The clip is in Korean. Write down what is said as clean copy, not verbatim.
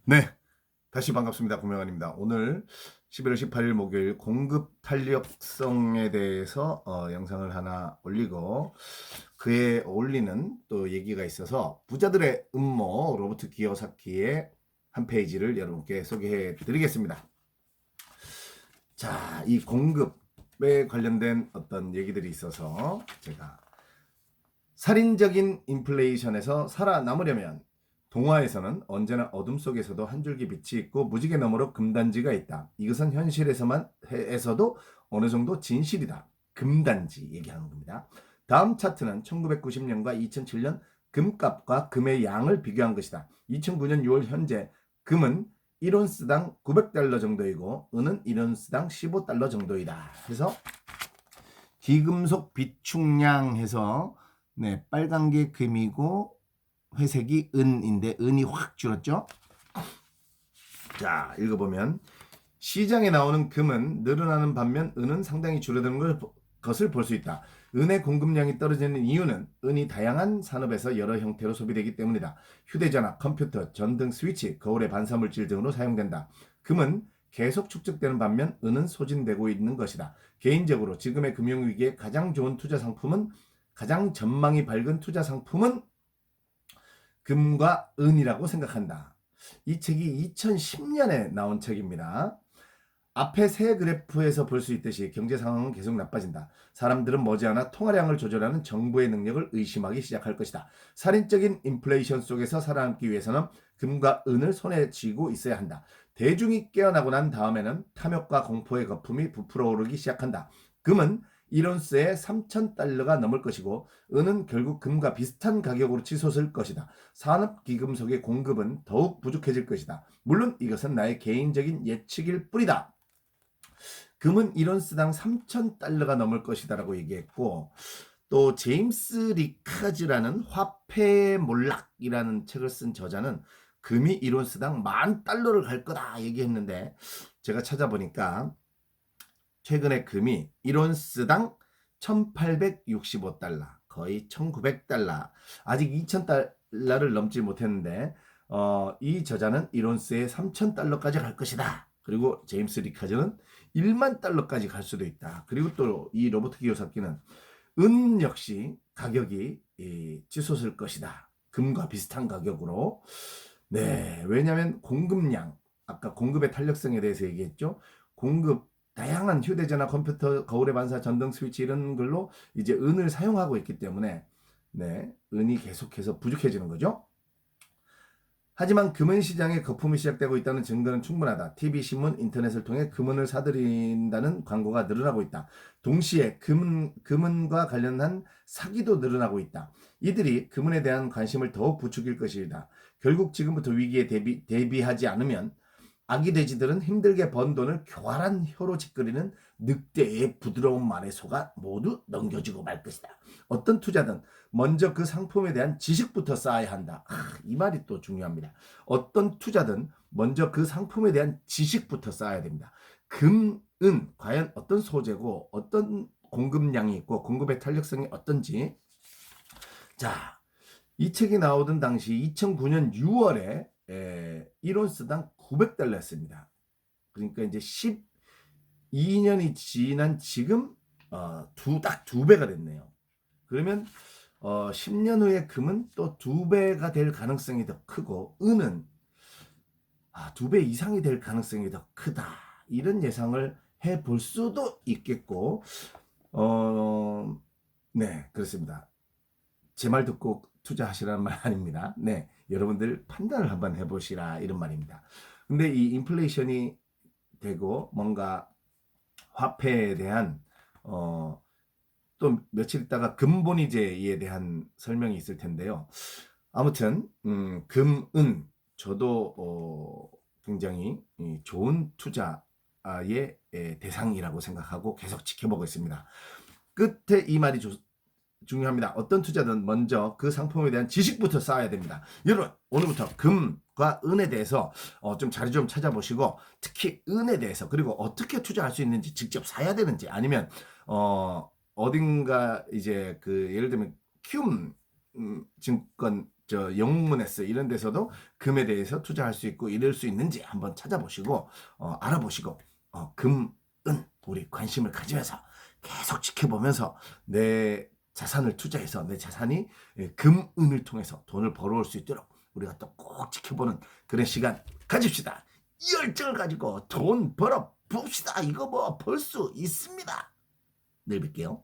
네, 다시 반갑습니다. 구명환입니다. 오늘 11월 18일 목요일 공급 탄력성에 대해서 영상을 하나 올리고 그에 어울리는 또 얘기가 있어서 부자들의 음모 로버트 기요사키의 한 페이지를 여러분께 소개해 드리겠습니다. 자, 이 공급에 관련된 어떤 얘기들이 있어서 제가 살인적인 인플레이션에서 살아남으려면 동화에서는 언제나 어둠 속에서도 한 줄기 빛이 있고 무지개 너머로 금단지가 있다. 이것은 현실에서도 어느 정도 진실이다. 금단지 얘기하는 겁니다. 다음 차트는 1990년과 2007년 금값과 금의 양을 비교한 것이다. 2009년 6월 현재 금은 1온스당 900달러 정도이고 은은 1온스당 15달러 정도이다. 그래서 기금속 비축량 해서 네, 빨간 게 금이고 회색이 은인데 은이 확 줄었죠. 자, 읽어보면 시장에 나오는 금은 늘어나는 반면 은은 상당히 줄어드는 것을 볼 수 있다. 은의 공급량이 떨어지는 이유는 은이 다양한 산업에서 여러 형태로 소비되기 때문이다. 휴대전화, 컴퓨터, 전등 스위치, 거울의 반사물질 등으로 사용된다. 금은 계속 축적되는 반면 은은 소진되고 있는 것이다. 개인적으로 지금의 금융위기에 가장 좋은 투자 상품은 가장 전망이 밝은 투자 상품은 금과 은이라고 생각한다. 이 책이 2010년에 나온 책입니다. 앞에 세 그래프에서 볼 수 있듯이 경제 상황은 계속 나빠진다. 사람들은 머지않아 통화량을 조절하는 정부의 능력을 의심하기 시작할 것이다. 살인적인 인플레이션 속에서 살아남기 위해서는 금과 은을 손에 쥐고 있어야 한다. 대중이 깨어나고 난 다음에는 탐욕과 공포의 거품이 부풀어 오르기 시작한다. 금은 1온스에 3,000달러가 넘을 것이고 은은 결국 금과 비슷한 가격으로 치솟을 것이다. 산업기금속의 공급은 더욱 부족해질 것이다. 물론 이것은 나의 개인적인 예측일 뿐이다. 금은 1온스당 3,000달러가 넘을 것이다라고 얘기했고 또 제임스 리카즈라는 화폐의 몰락이라는 책을 쓴 저자는 금이 1온스당 10,000달러를 갈 거다 얘기했는데 제가 찾아보니까 최근에 금이 1온스당 1865달러 거의 1900달러 아직 2000달러를 넘지 못했는데 이 저자는 1온스에 3000달러까지 갈 것이다. 그리고 제임스 리카즈는 1만 달러까지 갈 수도 있다. 그리고 또 이 로버트 기요사키는 은 역시 가격이 치솟을 것이다. 금과 비슷한 가격으로. 네, 왜냐하면 공급량, 아까 공급의 탄력성에 대해서 얘기했죠. 공급 다양한 휴대전화, 컴퓨터, 거울의 반사, 전등 스위치 이런 걸로 이제 은을 사용하고 있기 때문에 네, 은이 계속해서 부족해지는 거죠. 하지만 금은 시장에 거품이 시작되고 있다는 증거는 충분하다. TV, 신문, 인터넷을 통해 금은을 사들인다는 광고가 늘어나고 있다. 동시에 금은과 관련한 사기도 늘어나고 있다. 이들이 금은에 대한 관심을 더욱 부추길 것이다. 결국 지금부터 위기에 대비하지 않으면 아기 돼지들은 힘들게 번 돈을 교활한 혀로 짓거리는 늑대의 부드러운 말에 속아 모두 넘겨지고 말 것이다. 어떤 투자든 먼저 그 상품에 대한 지식부터 쌓아야 한다. 이 말이 또 중요합니다. 어떤 투자든 먼저 그 상품에 대한 지식부터 쌓아야 됩니다. 금, 은 과연 어떤 소재고 어떤 공급량이 있고 공급의 탄력성이 어떤지. 자, 이 책이 나오던 당시 2009년 6월에 1온스당 900달러였습니다. 그러니까 이제 12년이 지난 지금 딱 두 배가 됐네요. 그러면 10년 후에 금은 또 두 배가 될 가능성이 더 크고 은은 두 배 이상이 될 가능성이 더 크다. 이런 예상을 해볼 수도 있겠고 네, 그렇습니다. 제 말 듣고 투자하시라는 말 아닙니다. 네, 여러분들 판단을 한번 해보시라 이런 말입니다. 근데 이 인플레이션이 되고 뭔가 화폐에 대한 또 며칠 있다가 금본위제에 대한 설명이 있을 텐데요. 아무튼 금은 저도 굉장히 좋은 투자의 대상이라고 생각하고 계속 지켜보고 있습니다. 끝에 이 말이 중요합니다. 어떤 투자든 먼저 그 상품에 대한 지식부터 쌓아야 됩니다. 여러분 오늘부터 금과 은에 대해서 좀 자료 좀 찾아보시고 특히 은에 대해서 그리고 어떻게 투자할 수 있는지 직접 사야 되는지 아니면 어딘가 이제 그 예를 들면 키움 증권 저 영문에서 이런 데서도 금에 대해서 투자할 수 있고 이럴 수 있는지 한번 찾아보시고 알아보시고 금, 은 우리 관심을 가지면서 계속 지켜보면서 내 자산을 투자해서 내 자산이 금, 은을 통해서 돈을 벌어올 수 있도록 우리가 또 꼭 지켜보는 그런 시간 가집시다. 이 열정을 가지고 돈 벌어 봅시다. 이거 뭐 벌 수 있습니다. 내일 뵐게요.